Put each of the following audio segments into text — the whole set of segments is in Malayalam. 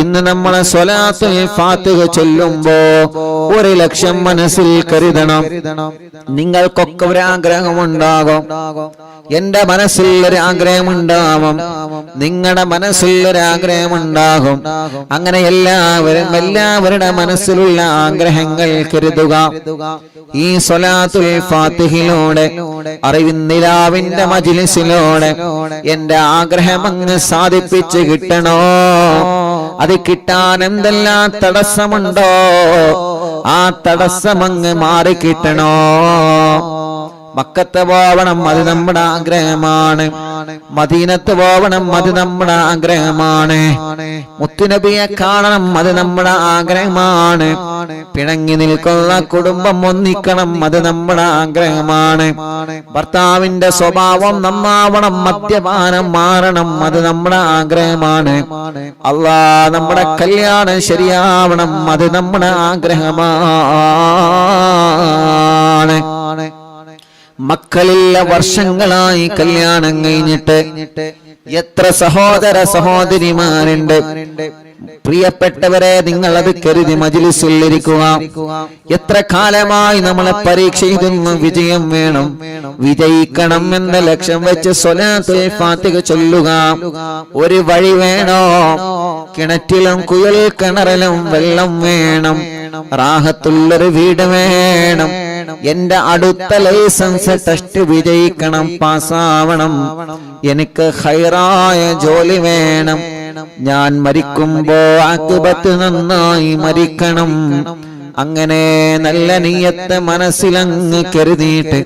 ഇന്ന് നമ്മളെ സ്വലാത്തുൽ ഫാത്തിഹ ചൊല്ലുമ്പോ 1 ലക്ഷം മനസ്സിൽ കരുതണം. നിങ്ങൾക്കൊക്കെ ഒരു ആഗ്രഹമുണ്ടാകും, എന്റെ മനസ്സിൽ ഒരു ആഗ്രഹമുണ്ടാവും, നിങ്ങളുടെ മനസ്സിൽ ഒരു ആഗ്രഹമുണ്ടാകും. അങ്ങനെ എല്ലാവരുടെ മനസ്സിലുള്ള ആഗ്രഹങ്ങൾ കരുതുക. ഈ സ്വലാത്തുൽ ഫാത്തിഹയിലൂടെ അറിവിന്നിലാവിന്റെ മജ്ലിസിലൂടെ എന്റെ ആഗ്രഹം അങ്ങ് സാധിപ്പിച്ച് കിട്ടണോ? അത് കിട്ടാൻ എന്തെല്ലാം തടസ്സമുണ്ടോ ആ തടസ്സം അങ്ങ് മാറി കിട്ടണോ? മക്കത്ത് പോവണം, അത് നമ്മുടെ ആഗ്രഹമാണ്. മദീനത്ത് പോവണം, അത് നമ്മുടെ ആഗ്രഹമാണ്. മുത്തുനബിയെ കാണണം, അത് നമ്മുടെ ആഗ്രഹമാണ്. പിണങ്ങി നിൽക്കുന്ന കുടുംബം ഒന്നിക്കണം, അത് നമ്മുടെ ആഗ്രഹമാണ്. ഭർത്താവിന്റെ സ്വഭാവം നന്നാവണം, മദ്യപാനം മാറണം, അത് നമ്മുടെ ആഗ്രഹമാണ്. അല്ലാഹ് നമ്മുടെ കല്യാണം ശരിയാവണം, അത് നമ്മുടെ ആഗ്രഹമാണ്. മക്കളില്ല വർഷങ്ങളായി കല്യാണം കഴിഞ്ഞിട്ട് എത്ര സഹോദര സഹോദരിമാരുണ്ട്. പ്രിയപ്പെട്ടവരെ, നിങ്ങൾ അത് കരുതി മജ്ലിസിൽ ഇരിക്കുക. എത്ര കാലമായി നമ്മളെ പരീക്ഷ എഴുതുന്നു, വിജയം വേണം, വിജയിക്കണം എന്ന ലക്ഷ്യം വെച്ച് സ്വലാത്തുൽ ഫാത്തിഹ ചൊല്ലുക. ഒരു വഴി വേണോ? കിണറ്റിലും കുഴൽ കിണറിലും വെള്ളം വേണം, റാഹത്തുള്ളൊരു വീട് വേണം, എന്റെ അടുത്ത ലൈസൻസ് ടെസ്റ്റ് വിജയിക്കണം, പാസ്സാവണം, എനിക്ക് ഖൈറായ ജോലി വേണം, ഞാൻ മരിക്കുമ്പോ ആഖിബത്ത് നന്നായി മരിക്കണം. അങ്ങനെ നല്ല നിയ്യത്ത് മനസ്സിലങ്ങ് കരുതിയിട്ട്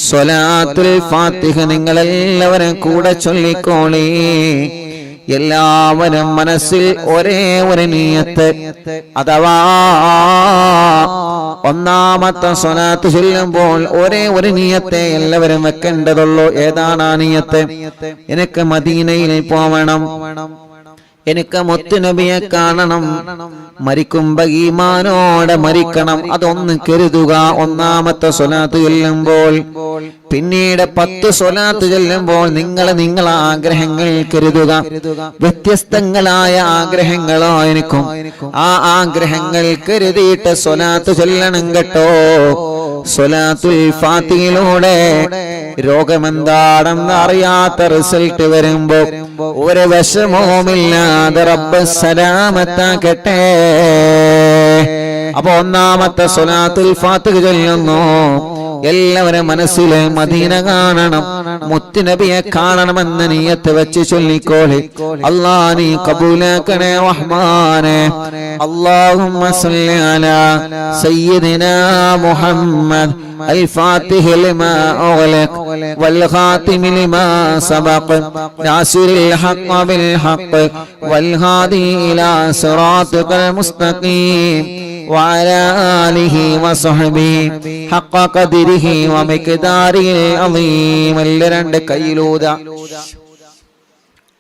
സ്വലാത്തുൽ ഫാത്തിഹ നിങ്ങളെല്ലാവരും കൂടെ ചൊല്ലിക്കോളി. എല്ലാവരും മനസ്സിൽ ഒരേ ഒരു നിയ്യത്ത്, അഥവാ ഒന്നാമത്തെ സ്വലാത്ത് ചൊല്ലുമ്പോൾ ഒരേ ഒരു നിയ്യത്തെ എല്ലാവരും വെക്കേണ്ടതുള്ളൂ. ഏതാണ് ആ നിയ്യത്ത്? എനിക്ക് മദീനയിൽ പോവണം, എനിക്ക് മുത്തുനബിയെ കാണണം, മരിക്കുമ്പോ ഈമാനോടെ മരിക്കണം, അതൊന്ന് കരുതുക ഒന്നാമത്തെ സ്വലാത്ത് ചൊല്ലുമ്പോൾ. പിന്നീട് 10 സ്വലാത്ത് ചൊല്ലുമ്പോൾ നിങ്ങളെ ആഗ്രഹങ്ങൾ കരുതുക. വ്യത്യസ്തങ്ങളായ ആഗ്രഹങ്ങളായിരിക്കും. ആ ആഗ്രഹങ്ങൾ കരുതിയിട്ട് സ്വലാത്ത് ചൊല്ലണം കേട്ടോ. സ്വലാത്തുൽ ഫാത്തിഹയിലൂടെ രോഗമെന്താണെന്ന് അറിയാത്ത റിസൾട്ട് വരുമ്പോ ഒരു വിഷമവുമില്ലാതെ റബ്ബ് സലാമത്താക്കട്ടെ. അപ്പൊ ഒന്നാമത്തെ സ്വലാത്തുൽ ഫാത്തിഹ ചൊല്ലുന്നു. എല്ലാവരും മനസ്സിലെ മദീന കാണണം, മുത്തുനബിയെ കാണണമെന്ന് നിയ്യത്ത് വെച്ച് ചൊല്ലിക്കോളി. അല്ലാഹ് നീ കബൂലാക്കണേ റഹ്മാനെ. അല്ലാഹുമ്മ സ്വല്ലി അലാ സയ്യിദിനാ മുഹമ്മദ് الفاتح لما أغلق والخاتم لما سبق ناصر الحق بالحق والهادي إلى صراطك المستقيم وعلى آله وصحبه حق قدره ومقداره العظيم. രണ്ട് കൈയിലൂത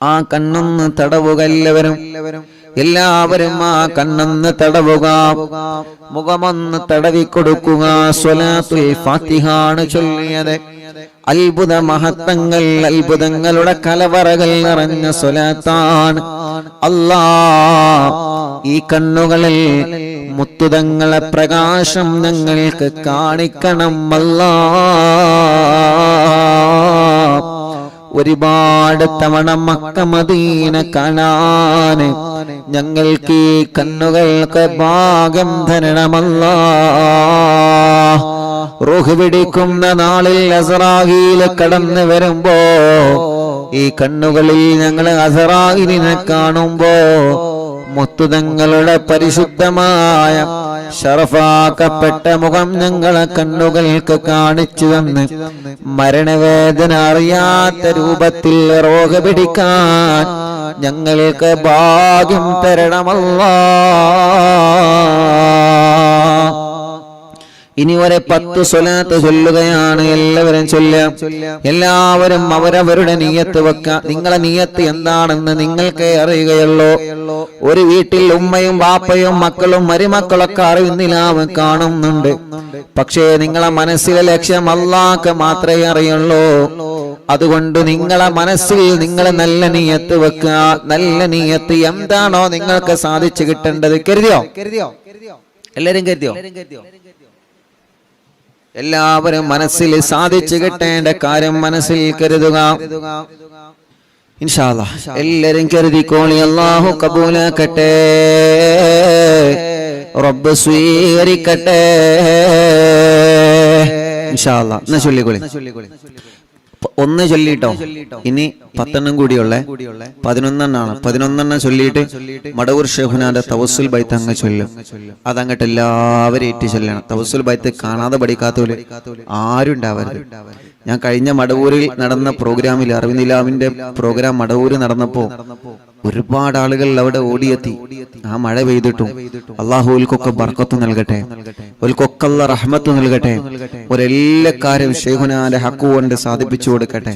ആ കണ്ണൊന്ന് തടവുക. എല്ലാവരും ആ കണ്ണൊന്ന് തടവുക, മുഖമൊന്ന് തടവിക്കൊടുക്കുക. സ്വലാത്തുൽ ഫാത്തിഹാണ് ചൊല്ലിയത്. അത്ഭുത മഹത്വങ്ങൾ, അത്ഭുതങ്ങളുടെ കലവറകൾ നിറഞ്ഞ സ്വലാത്താണ്. അല്ലാഹ് ഈ കണ്ണുകളിൽ മുത്തുതങ്ങളെ പ്രകാശം ഞങ്ങൾക്ക് കാണിക്കണം. അല്ലാഹ് ഒരുപാട് തവണ മക്ക മദീന കാണാൻ ഞങ്ങൾക്ക് ഈ കണ്ണുകൾക്ക് ഭാഗ്യം തരണമല്ലാഹ്. റൂഹ് പിടിക്കുന്ന നാളിൽ അസ്റായീൽ കടന്നു വരുമ്പോ ഈ കണ്ണുകളിൽ ഞങ്ങൾ അസ്റായീലിനെ കാണുമ്പോ മുത്തുതങ്ങളുടെ പരിശുദ്ധമായ ശറഫാക്കപ്പെട്ട മുഖം ഞങ്ങളെ കണ്ണുകൾക്ക് കാണിച്ചു തന്ന് മരണവേദന അറിയാത്ത രൂപത്തിൽ റോഗ പിടിക്കാൻ ഞങ്ങൾക്ക് ഭാഗ്യം തരണമല്ലാഹ്. ഇനി ഒരു 10 സ്വലാത്ത് ചൊല്ലുകയാണ്. എല്ലാവരും ചൊല്ലാം. എല്ലാവരും അവരവരുടെ നിയ്യത്ത് വെക്കാം. നിങ്ങളെ നിയ്യത്ത് എന്താണെന്ന് നിങ്ങൾക്കേ അറിയുകയുള്ളൂ. ഒരു വീട്ടിൽ ഉമ്മയും വാപ്പയും മക്കളും മരുമക്കളൊക്കെ അറിയുന്നില്ലാവും കാണുന്നുണ്ട്. പക്ഷേ നിങ്ങളെ മനസ്സിലെ ലക്ഷ്യം അല്ലാഹ്ക്ക് മാത്രമേ അറിയുള്ളൂ. അതുകൊണ്ട് നിങ്ങളെ മനസ്സിൽ നിങ്ങൾ നല്ല നിയത്ത് വെക്കുക. നല്ല നിയത്ത് എന്താണോ നിങ്ങൾക്ക് സാധിച്ചു കിട്ടേണ്ടത്. കരുതിയോ? എല്ലാരും കരുതിയോ? എല്ലാവരും മനസ്സിൽ സാധിച്ചു കിട്ടേണ്ട കാര്യം മനസ്സിൽ കരുതുക. ഇൻഷാ അല്ലാഹ് എല്ലാരും കരുതിക്കോളി. അല്ലാഹു കബൂലാക്കട്ടെ, റബ്ബ് സ്വീകരിക്കട്ടെ. ഇൻഷാ അല്ലാഹ് എന്നാ ചൊല്ലിക്കോളി. ഒന്ന് ചൊല്ലിട്ടോ, ഇനി 10 കൂടിയുള്ളേ, 11 11 ചൊല്ലിയിട്ട് മടവൂർ ഷെയ്ഖുനാന്റെ തവസ്സുൽ ബൈത്ത് അങ്ങ് ചൊല്ലും. അതങ്ങട്ട് എല്ലാവരും ഏറ്റ് ചൊല്ലണം. തവസ്സുൽ ബൈത്ത് കാണാതെ പഠിക്കാത്തവര് ആരും ഉണ്ടാവരുത്. ഞാൻ കഴിഞ്ഞ മടവൂരിൽ നടന്ന പ്രോഗ്രാമിൽ, അറിവിനിലാവിന്റെ പ്രോഗ്രാം മടവൂര് നടന്നപ്പോ ഒരുപാട് ആളുകൾ അവിടെ ഓടിയെത്തി. ആ മഴ പെയ്തിട്ടും അള്ളാഹു ഓൽക്കൊക്കെ ബർക്കത്ത് നൽകട്ടെ, ഓൽക്കൊക്കെ അല്ലാഹ് റഹ്മത്ത് നൽകട്ടെ. ഒരെല്ലാ കാര്യം ഷെയ്ഖുനാന്റെ ഹക്ക് കൊണ്ട് സാധിപ്പിച്ചു കൊടുക്കട്ടെ.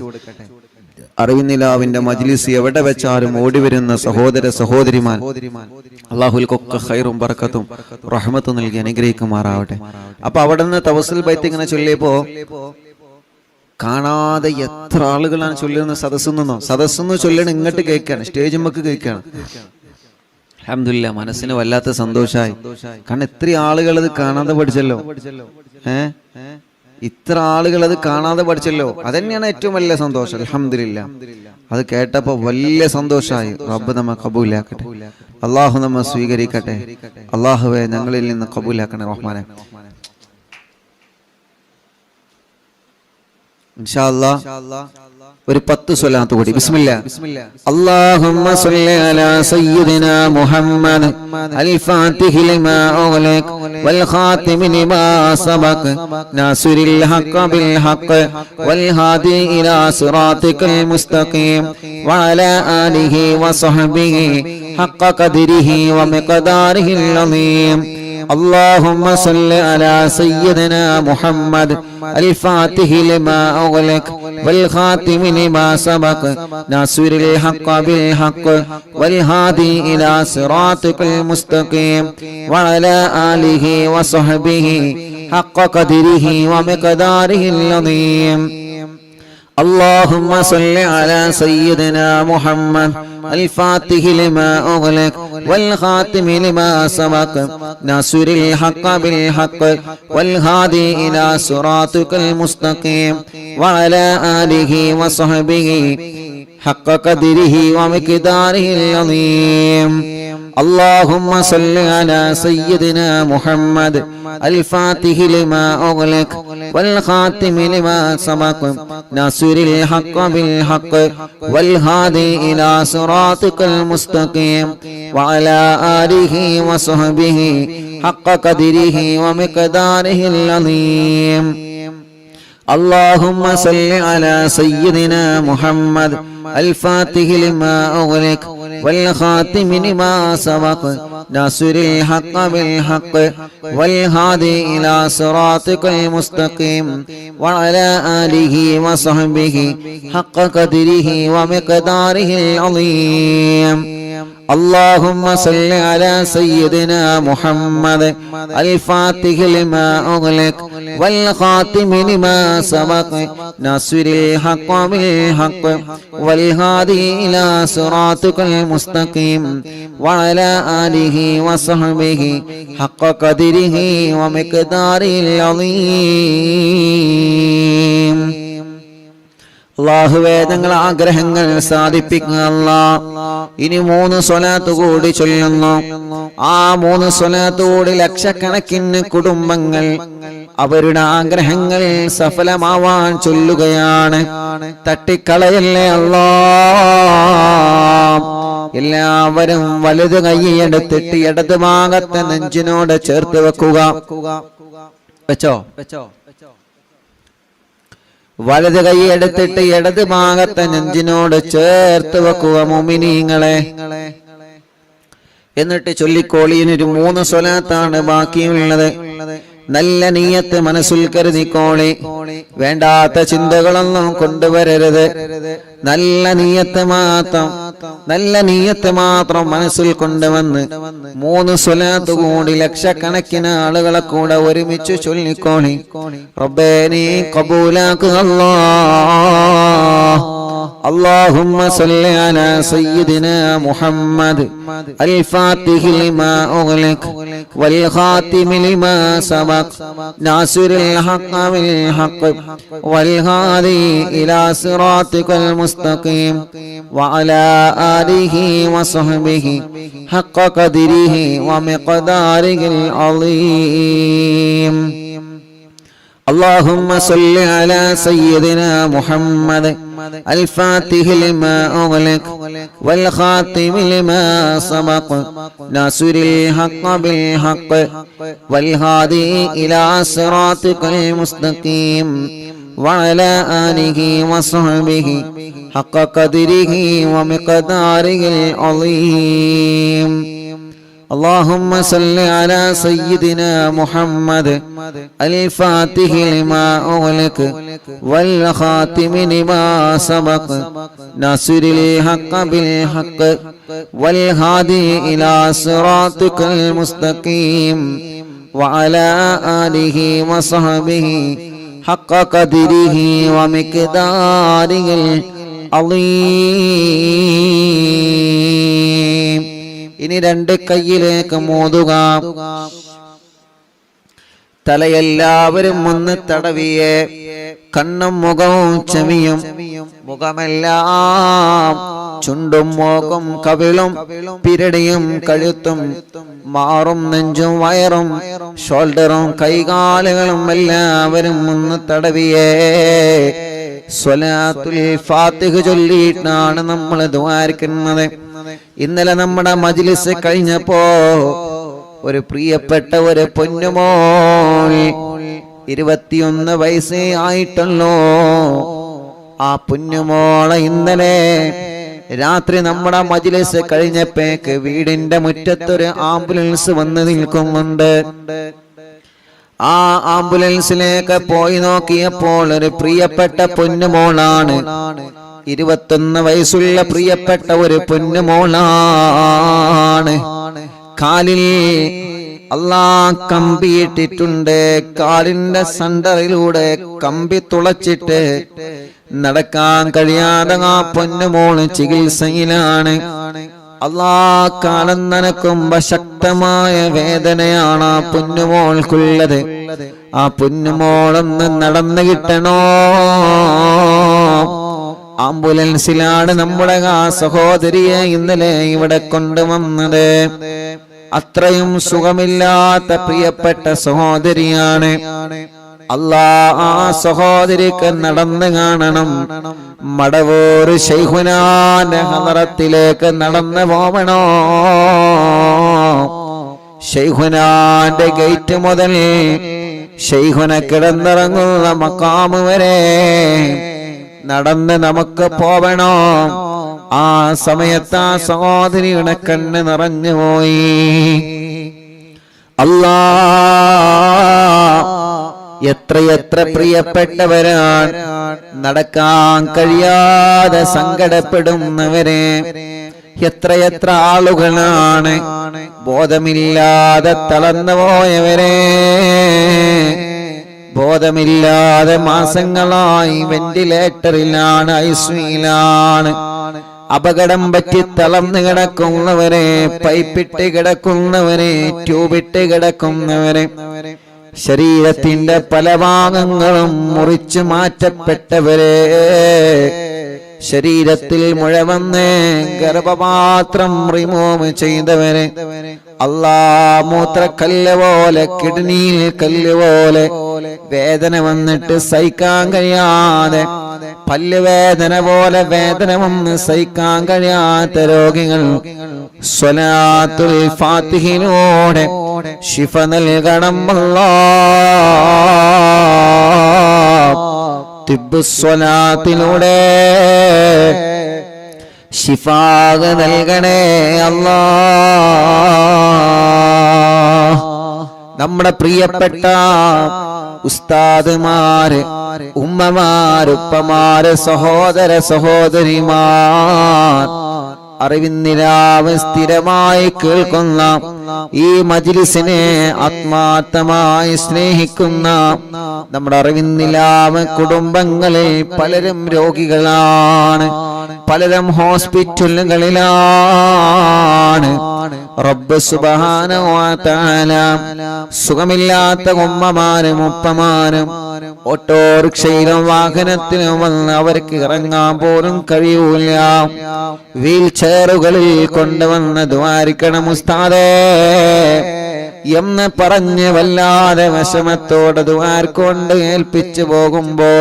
അറിവിനിലാവിന്റെ മജ്ലിസ് എവിടെ വെച്ചാലും ഓടി വരുന്ന സഹോദര സഹോദരിമാർ അള്ളാഹുൽക്കൊക്കെ ഖൈറും ബർക്കത്തും റഹ്മത്തും നൽകി അനുഗ്രഹിക്കുമാറാവട്ടെ. അപ്പൊ അവിടെ നിന്ന് തവസ്സുൽ ബൈത്ത് ഇങ്ങനെ ചൊല്ലിയപ്പോ കാണാതെ എത്ര ആളുകളാണ് ചൊല്ലുന്ന സദസ്സെന്ന് ചൊല്ലണ ഇങ്ങോട്ട് കേൾക്കാണ്, സ്റ്റേജുമ്മക്ക് കേൾക്കാണ്. അൽഹംദുലില്ലാഹ് മനസ്സിന് വല്ലാത്ത സന്തോഷമായി. കാരണം ഇത്ര ആളുകൾ അത് കാണാതെ പഠിച്ചല്ലോ. ഇത്ര ആളുകൾ അത് കാണാതെ പഠിച്ചല്ലോ. അതന്നെയാണ് ഏറ്റവും വലിയ സന്തോഷം. അൽഹംദുലില്ലാഹ് അത് കേട്ടപ്പോ വലിയ സന്തോഷമായി. റബ്ബ് നമ്മെ കബൂലാക്കട്ടെ, അള്ളാഹു നമ്മെ സ്വീകരിക്കട്ടെ. അള്ളാഹുവെ ഞങ്ങളിൽ നിന്ന് കബൂലാക്കണേ റഹ്മാനെ. ഇൻഷാ അല്ലാഹ് ഒരു 10 സ്വലാത്ത് കൂടി. ബിസ്മില്ലാ. അല്ലാഹുമ്മ സ്വല്ലി അലാ സയ്യിദിനാ മുഹമ്മദ് അൽ ഫാത്തിഹി ലിമാ ഉഗ്ലിഖ വൽ ഖാതിമി ലിമാ സബഖ നാസിറിൽ ഹഖ് ബിൽ ഹഖ് വൽ ഹാദി ഇലാ സിറാതികൽ മുസ്തഖീം വഅലാ ആലിഹി വസഹ്ബിഹി ഹഖ് ഖദ്രിഹി വമിഖ്ദാരിഹിൽ അളീം. اللهم صل على سيدنا محمد الفاتح لما أغلق والخاتم لما سبق ناصر الحق بالحق والهادي إلى صراطك المستقيم وعلى آله وصحبه حق قدره ومقداره العظيم. اللهم صل على سيدنا محمد الفاتح لما أغلق والخاتم لما سبق ناصر الحق بالحق والهادي إلى صراطك المستقيم وعلى آله وصحبه حق قدره ومقداره العظيم. اللهم صل على سيدنا محمد الفاتح لما أغلق والخاتم لما سبق ناصر الحق بالحق والهادي إلى صراطك المستقيم وعلى آله وصحبه حق قدره ومقداره العظيم. اللهم صل على سيدنا محمد الفاتح لما أغلق والخاتم لما سبق ناصر الحق بالحق والهادي إلى صراطك المستقيم وعلى آله وصحبه حق قدره ومقداره العظيم. اللهم صل على سيدنا محمد الفاتح لما أغلق والخاتم لما سبق ناصر الحق بالحق والهادي إلى صراطك المستقيم وعلى آله وصحبه حق قدره ومقداره العظيم. അല്ലാഹുവേ ഞങ്ങളുടെ ആഗ്രഹങ്ങൾ സാധിപ്പിക്കുക അല്ലാഹ്. ഇനി 3 സ്വലാത്ത് കൂടി ചൊല്ലുന്നു. ആ 3 സ്വലാത്ത് കൂടി ലക്ഷക്കണക്കിന് കുടുംബങ്ങൾ അവരുടെ ആഗ്രഹങ്ങൾ സഫലമാവാൻ ചൊല്ലുകയാണ്. തട്ടിക്കളയല്ലേ അല്ലാഹ്. എല്ലാവരും വലത് കൈയെടുത്തിട്ട് ഇടത് ഭാഗത്തെ നെഞ്ചിനോട് ചേർത്ത് വെക്കുക. വെച്ചോ? വലത് കൈ എടുത്തിട്ട് ഇടത് ഭാഗത്തെ നെഞ്ചിനോട് ചേർത്ത് വെക്കുക മുഅ്മിനീങ്ങളെ. എന്നിട്ട് ചൊല്ലിക്കോളിയിനൊരു 3 സ്വലാത്താണ് ബാക്കിയുള്ളത്. നല്ല നിയ്യത്ത് മനസ്സിൽ കരുതിക്കോളി. വേണ്ടാത്ത ചിന്തകളൊന്നും കൊണ്ടുവരരുത്. നല്ല നിയ്യത്ത് മാത്രം നല്ല നീയത്ത് മാത്രം മനസ്സിൽ കൊണ്ടുവന്ന് 3 സ്വലാത്ത് കൂടി ലക്ഷക്കണക്കിന് ആളുകളെ കൂടെ ഒരുമിച്ച് ചൊല്ലിക്കോണി. റബ്ബേ നീ ഖബൂലാക്കുക അല്ലാഹ്. اللهم صل على سيدنا محمد الفاتح لما أغلق والخاتم لما سبق ناصر الحق بالحق والهادي إلى صراطك المستقيم وعلى آله وصحبه حق قدره ومقداره العظيم. اللهم صل على سيدنا محمد الفاتح لما أغلق والخاتم لما سبق ناصر الحق بالحق والهادي إلى صراطك المستقيم وعلى آله وصحبه حق قدره ومقداره العظيم. اللهم صل على سيدنا محمد الفاتح لما أغلق والخاتم لما سبق ناصر الحق بالحق والهادي إلى صراطك المستقيم وعلى آله وصحبه حق قدره ومقداره العظيم. ഇനി 2 കൈയിലേക്ക് മോതുക. തലയെല്ലാവരും ഒന്ന് തടവിയേ. കണ്ണും മുഖവും ചെവിയും മുഖമെല്ലാം ചുണ്ടും മൂക്കും കവിളും പിരടിയും കഴുത്തും മാറും നെഞ്ചും വയറും ഷോൾഡറും കൈകാലുകളും എല്ലാവരും ഒന്ന് തടവിയേ. സ്വലാത്തുൽ ഫാത്തിഹ ചൊല്ലിയിട്ടാണ് നമ്മൾ ദുആരിക്കുന്നത്. ഇന്നലെ നമ്മുടെ മജ്ലിസ് കഴിഞ്ഞപ്പോ ഒരു പ്രിയപ്പെട്ട ഒരു പൊന്നുമോൾ 21 വയസ്സേ ആയിട്ടുള്ളൂ. ആ പൊന്നുമോളെ ഇന്നലെ രാത്രി നമ്മുടെ മജ്ലിസ് കഴിഞ്ഞപ്പോഴേക്ക് വീടിന്റെ മുറ്റത്തൊരു ആംബുലൻസ് വന്ന് നിൽക്കുന്നുണ്ട്. ആ ആംബുലൻസിലേക്ക് പോയി നോക്കിയപ്പോൾ ഒരു പ്രിയപ്പെട്ട പൊന്നുമോളാണ്. 21 വയസ്സുള്ള പ്രിയപ്പെട്ട ഒരു പൊന്നുമോളാണ്. കാലിൽ അല്ലാഹ് കമ്പിയിട്ടിട്ടുണ്ട്. കാലിന്റെ സെന്ററിലൂടെ കമ്പി തുളച്ചിട്ട് നടക്കാൻ കഴിയാതെ ആ പൊന്നുമോള് ചികിത്സയിലാണ്. അല്ലാഹ് കാലം നനക്കുമ്പോ ശക്തമായ വേദനയാണ് ആ പൊന്നുമോൾക്കുള്ളത്. ആ പൊന്നുമോളൊന്ന് നടന്നു കിട്ടണോ. ആംബുലൻസിലാണ് നമ്മുടെ ആ സഹോദരിയെ ഇന്നലെ ഇവിടെ കൊണ്ടുവന്നത്. അത്രയും സുഖമില്ലാത്ത പ്രിയപ്പെട്ട സഹോദരിയാണ്. അല്ലാഹ് ആ സഹോദരിക്ക് നടന്നു കാണണം. മടവൂർ ശൈഖുനാന്റെ ഹളറത്തിലേക്ക് നടന്നു പോവണോ. ശൈഖുനാന്റെ ഗേറ്റ് മുതൽ ശൈഖുന കിടന്നിറങ്ങുന്ന മഖാം വരെ നടന്ന് നമുക്ക് പോവണോ. ആ സമയത്ത് ആ സഹോദരിയുടെ കണ്ണ് നിറഞ്ഞുപോയി. അല്ലാഹ് എത്രയെത്ര പ്രിയപ്പെട്ടവരാണ് നടക്കാൻ കഴിയാതെ സങ്കടപ്പെടുന്നവരെ. എത്രയെത്ര ആളുകളാണ് ബോധമില്ലാതെ തളർന്നു പോയവരെ. ബോധമില്ലാതെ മാസങ്ങളായി വെന്റിലേറ്ററിലാണ്, ഐസിയുലാണ്. അപകടം പറ്റി തളർന്നു കിടക്കുന്നവരെ, പൈപ്പിട്ട് കിടക്കുന്നവരെ, ട്യൂബിട്ട് കിടക്കുന്നവരെ, ശരീരത്തിന്റെ പല ഭാഗങ്ങളും മുറിച്ചു മാറ്റപ്പെട്ടവരെ, ശരീരത്തിൽ മുഴ വന്ന് ഗർഭപാത്രം റിമൂവ് ചെയ്തവരെ, അല്ലാഹ് മൂത്രക്കല്ല് പോലെ, കിഡ്നിയിൽ കല്ല് പോലെ വേദന വന്നിട്ട് സഹിക്കാൻ കഴിയാതെ, പല്ലുവേദന പോലെ വേദന വന്ന് സഹിക്കാൻ കഴിയാത്ത രോഗികൾ സ്വലാത്തുൽ ഫാത്തിഹിലൂടെ ശിഫ നൽകണം അല്ലാഹ്. തിബ്ബുസ്വലാത്തിലൂടെ ശിഫാഗ് നൽകണേ അല്ലാഹ്. നമ്മുടെ പ്രിയപ്പെട്ട ഉസ്താദുമാര്, ഉമ്മമാര്, ഉപ്പമാര്, സഹോദര സഹോദരിമാർ, അറിവിന്നിലാവ് സ്ഥിരമായി കേൾക്കുന്ന ഈ മജ്ലിസിനെ ആത്മാർത്ഥമായി സ്നേഹിക്കുന്ന നമ്മുടെ അറിവിന്നിലാവ് കുടുംബങ്ങളിൽ പലരും രോഗികളാണ്, പലരും ഹോസ്പിറ്റലുകളിലാണ്. റബ്ബ് സുബ്ഹാനഹു വ തആല സുഖമില്ലാത്ത ഉമ്മമാരും ഉപ്പമാരും ഓട്ടോറിക്ഷയിലും വാഹനത്തിലും വന്ന് അവർക്ക് ഇറങ്ങാൻ പോലും കഴിയൂല, വീൽ ചെയറുകളിൽ കൊണ്ടുവന്ന് ദ്വാരിക്കണം ഉസ്താദേ എന്ന് പറഞ്ഞ് വല്ലാതെ വിഷമത്തോടെ ദ്വാർക്കൊണ്ട് ഏൽപ്പിച്ചു പോകുമ്പോ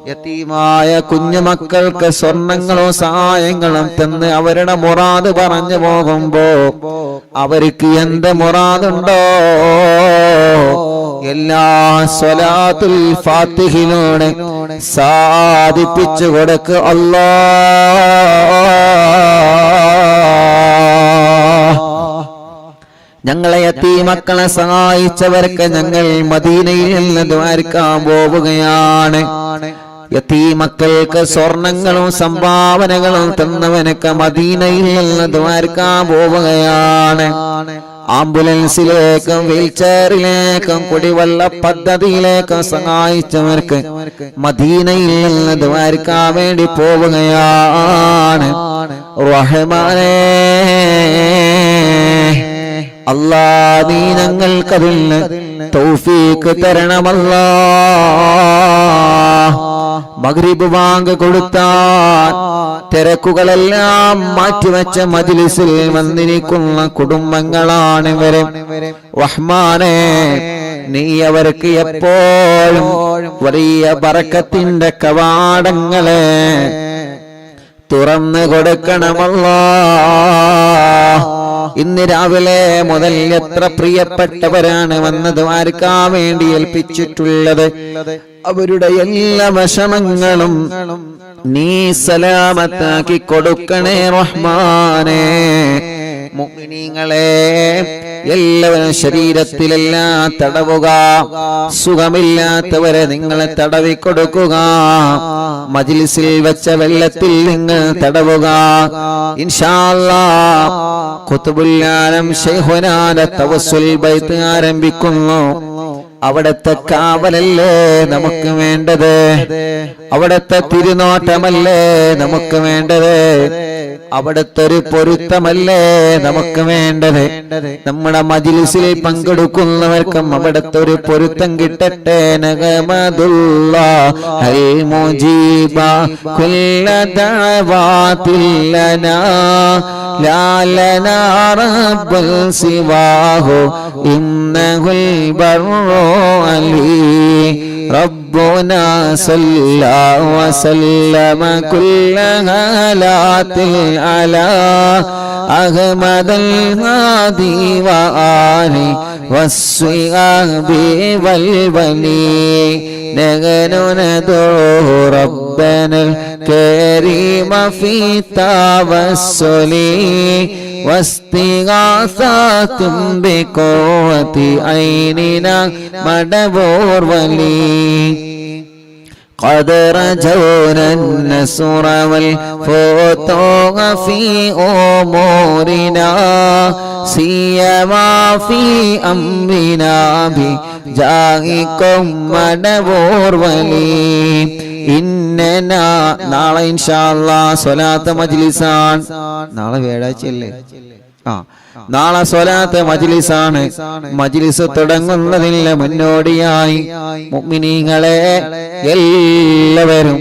യതീമായ കുഞ്ഞുമക്കൾക്ക് സ്വർണങ്ങളും സഹായങ്ങളും തന്ന് അവരുടെ മുറാദ് പറഞ്ഞു പോകുമ്പോ അവർക്ക് എന്ത് മുറാദുണ്ടോ എല്ലാ സ്വലാത്തുൽ ഫാത്തിഹിനോട് സാധിപ്പിച്ചു കൊടുക്ക് അല്ലാഹ്. ഞങ്ങളെ യതീമക്കളെ സഹായിച്ചവർക്ക് ഞങ്ങൾ മദീനയിൽ നിന്ന് ദ്വാരക്കാൻ പോവുകയാണ്. യതീമക്കൾക്ക് സ്വർണങ്ങളും സംഭാവനകളും തന്നവനൊക്കെ മദീനയിൽ നിന്ന് ദ്വാരക്കാൻ പോവുകയാണ്. ആംബുലൻസിലേക്കും വീൽചെയറിലേക്കും കുടിവെള്ള പദ്ധതിയിലേക്കും സഹായിച്ചവർക്ക് മദീനയിൽ നിന്ന് ദ്വാരക്കാൻ വേണ്ടി പോവുകയാണ്. റഹ്മാനേ അല്ലാ, നീ ഞങ്ങൾക്കതിന് തൗഫീഖ് തരണമല്ലാ. മഗ്രിബ് ബാങ്ക് കൊടുത്താൽ തിരക്കുകളെല്ലാം മാറ്റിവെച്ച മജ്ലിസിൽ വന്നിരിക്കുന്ന കുടുംബങ്ങളാണ് ഇവരെ. റഹ്മാനേ, നീ അവർക്ക് എപ്പോഴും വലിയ ബറക്കത്തിന്റെ കവാടങ്ങളെ തുറന്നു കൊടുക്കണമല്ലാ. ഇന്ന് രാവിലെ മുതൽ എത്ര പ്രിയപ്പെട്ടവരാണ് വന്നത് ദ്വാരക്കാൻ വേണ്ടി ഏൽപ്പിച്ചിട്ടുള്ളത്. അവരുടെ എല്ലാ വിഷമങ്ങളും നീ സലാമത്താക്കി കൊടുക്കണേ റഹ്മാനേ. മുഅ്മിനീങ്ങളെ എല്ലാവരും ശരീരത്തിലെല്ലാം തടവുക, സുഖമില്ലാത്തവരെ നിങ്ങളെ തടവി കൊടുക്കുക. മജ്ലിസിൽ വെച്ച വെള്ളത്തിൽ നിങ്ങൾ തടവുക. ഇൻഷാ അല്ലാഹ് ഖുത്ബുൽ ആലം ശൈഖുനാന്റെ തവസ്സുൽ ബൈത്ത് ആരംഭിക്കുന്നു. അവിടത്തെ കാവലല്ലേ നമുക്ക് വേണ്ടത്, അവിടത്തെ തിരുനോട്ടമല്ലേ നമുക്ക് വേണ്ടത്, അവിടത്തെ ഒരു പൊരുത്തമല്ലേ നമുക്ക് വേണ്ടത്. നമ്മുടെ മജ്ലിസിൽ പങ്കെടുക്കുന്നവർക്കും അവിടത്തെ ഒരു പൊരുത്തം കിട്ടട്ടെ. നഗമദുല്ലാഹൽ മുജീബ കുല്ല ദഅവാതില്ലനാ ലാ ലനാ റബ്ബുൽ സിവാഹു ഇന്നഹുൽ ബർറു അലി. ربنا صلى وسلم كل هالات على أحمد الهادي وآله والصحاب والولي. نحن ندعو ربنا الكريم في التوسل واستغاثة بقوة عيننا مدبور ولي. قد رجونا النصر والفتوح في أمورنا سيما في أمرنا بجاهكم مدبور ولي. ഇന്നനാ നാളെ ഇൻഷാ അല്ലാഹ് സ്വലാത്ത് മജ്ലിസാണ്. നാളെ വ്യാഴാഴ്ചയല്ലേ? നാളെ സ്വലാത്ത് മജ്ലിസാണ്. മജ്ലിസ് തുടങ്ങുന്നതിന് മുന്നോടിയായി മുഅ്മിനീങ്ങളെ എല്ലാവരും,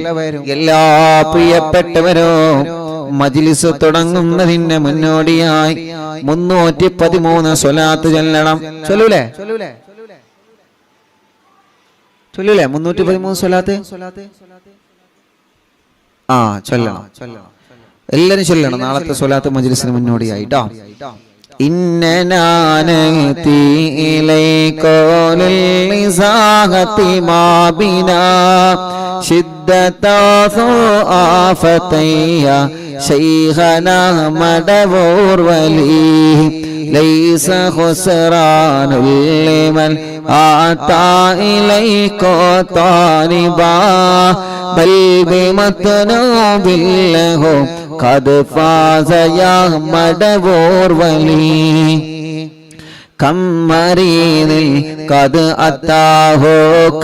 എല്ലാ പ്രിയപ്പെട്ടവരും മജ്ലിസ് തുടങ്ങുന്നതിന് മുന്നോടിയായി 313 സ്വലാത്ത് ചൊല്ലണം. ചൊല്ലൂലേ? 313 സ്വലാത്ത് ചൊല്ലണം. എല്ലാരും ചൊല്ലണം നാളത്തെ സ്വലാത്ത് മജ്ലിസിന് മുന്നോടിയായിട്ടോ. ഇന്നനാനതി ഇലൈകോലിൽ നിസാഹതി മാബിനാ ശിദ്ദതാസു ആഫതയ്യ ശൈഖനാ മദവൂർ വലി. ലൈസ ഖുസ്റാനുൽ ലിമൻ ആതാ ഇലൈകോ താനിബാ ബൽ ബിമത്നൂബിൽ ലഹു ഖദ് ഫാസ യാ മടവൂർ വലി كم مريض قد أتاه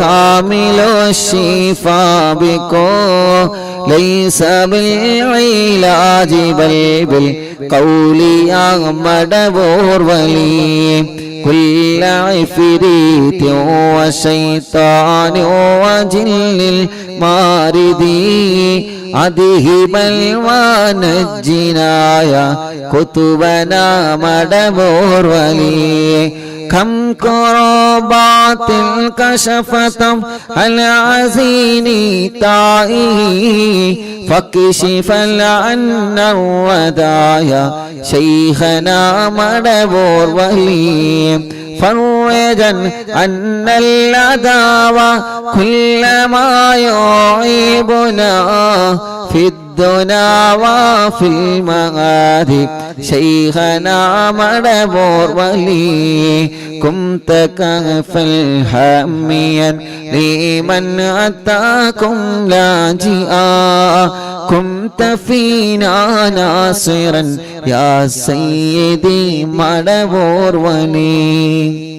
كامل الشفاء بكو ليس بالعلاج بل بالقول يا مدبور ولي كل عفريت وشيطان وجن الماردي أذهب ونجنايا كتبنا مدبور ولي كم كربات كشفت العزين تائه فكشف عنا الودايا شيخنا مدبور ولي فرجا أن العداوة كل ما يعيبنا في الدنا وفي المغاد شيخنا مدبور ولي كنت كهفا حاميا لمن أتاكم لاجئا كنت فينا ناصرا يا سيدي مدبور ولي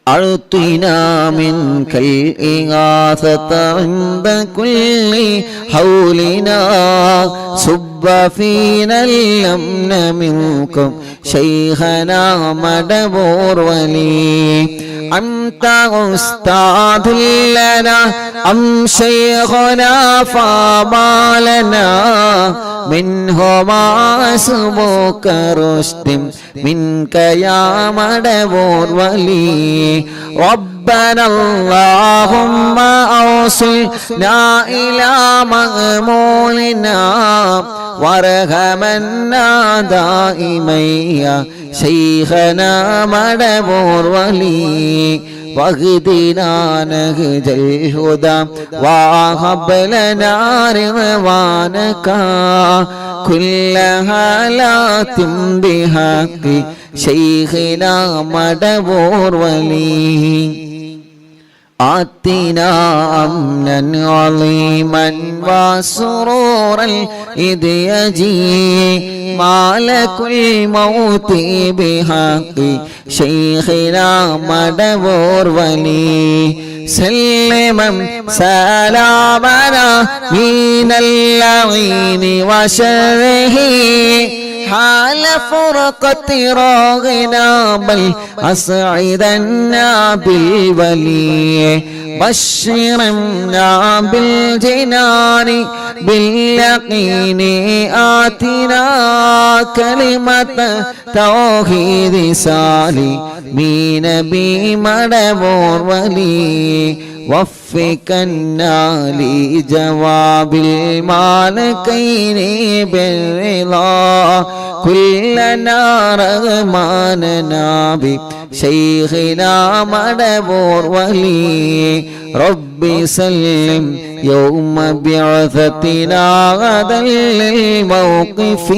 أعطنا منك الإغاثة عند كل حولنا صب فينا الأمن منكم شيخنا مدبور ولي أنت أستاذ لنا أم شيخنا فما لنا منهما اسمك رشد منك يا مدبور ولي ربنا اللهم أوصلنا إلى مأمولنا وارحمنا دائما يا شيخنا مدبور ولي واهدنا نهج الهدى وهب لنا رضوانك كل حالات بحق شيخنا مدبور ولي آتنا أمنا عظيما وسرورا إذ يجي مالك الموت بحق شيخنا مدبور ولي سلما سلامنا من اللعين وشره حال فرقة راغنا بل أسعدنا بالولي بشرنا بالجنان باليقين آتنا كلمة توحيد سالي من نبي مدبور ولي وفقنا لجواب المالكين بالرضا كلنا رغماننا بشيخنا مدبور ولي ربي سلم يوم بعثتنا غدا للموقف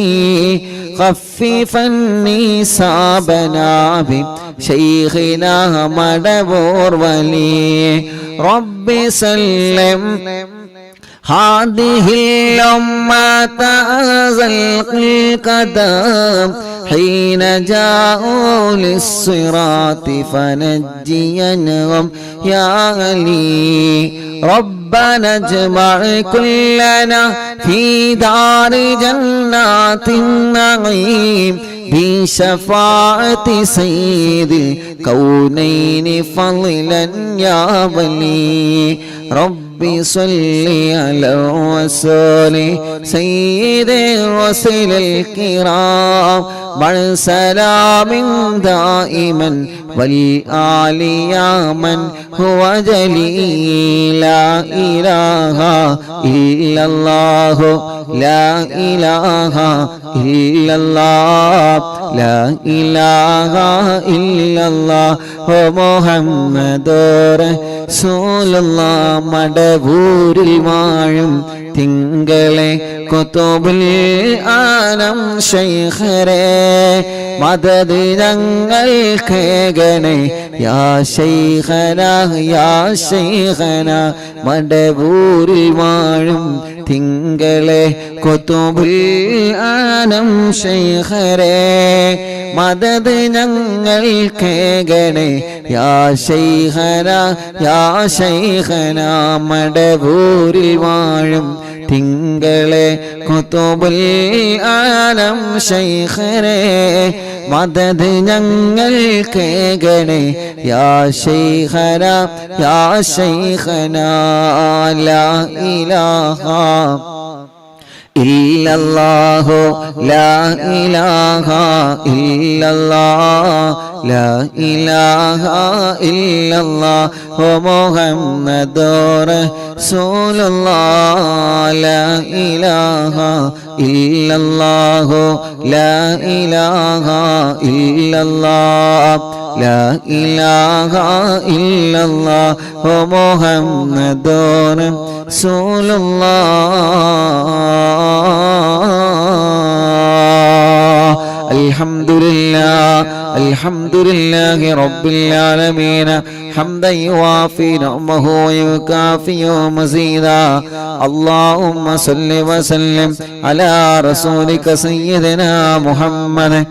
خففا نسابنا بشيخنا مدبور ولي ربي سلم هذه الأمة أزلق القدم حين جاءوا للصراط فنجينهم يا علي ربنا اجمع كلنا في دار جنات النعيم بشفاعة سيد الكونين فضلا يا ولي ربي صل على رسول سيد الرسل الكرام مع سلام دائما والآل يا من هو جليل لا إله إلا الله لا إله إلا الله لا إله إلا الله محمد رسول الله മടവൂരിൽ വാഴും തിങ്കളെ കുതുബുൽ ആലം ശൈഖരേ മദദ് ഞങ്ങൾക്ക് ഗണേ യാ ശൈഖന യാ ശൈഖന മടവൂരിൽ വാഴും തിങ്കളെ കുതുബുൽ ആനം ശൈഖരേ മദദ് ഞങ്ങൾ കേകണേ യാ ശൈഖന യാ ശൈഖന മടവൂരിൽ വാഴും തിങ്കളെ കുതുബുൽ ആലം ശൈഖരേ മദദ് ഞങ്ങൾ കേകണേ യാ ശൈഖന യാ ശൈഖന ലാ ഇലാഹ ഇല്ലല്ലാഹു ലാ ഇലാഹ ഇല്ലല്ലാഹ് ലാ ഇലാഹ ഇല്ലല്ലാഹു മുഹമ്മദുർ റസൂലുള്ളാഹ് ലാ ഇലാഹ ഇല്ലല്ലാഹു ലാ ഇലാഹ ഇല്ലല്ലാഹ് ലാ ഇലാഹ ഇല്ലല്ലാഹു മുഹമ്മദുർ റസൂലുള്ളാഹ് അൽഹംദുലില്ലാഹി റബ്ബിൽ ആലമീൻ ഹംദൻ യുവാഫി നിഅമഹു വയുകാഫി മസീദാ അല്ലാഹുമ്മ സല്ലി വസല്ലിം അലാ റസൂലിക സയ്യിദിനാ മുഹമ്മദ്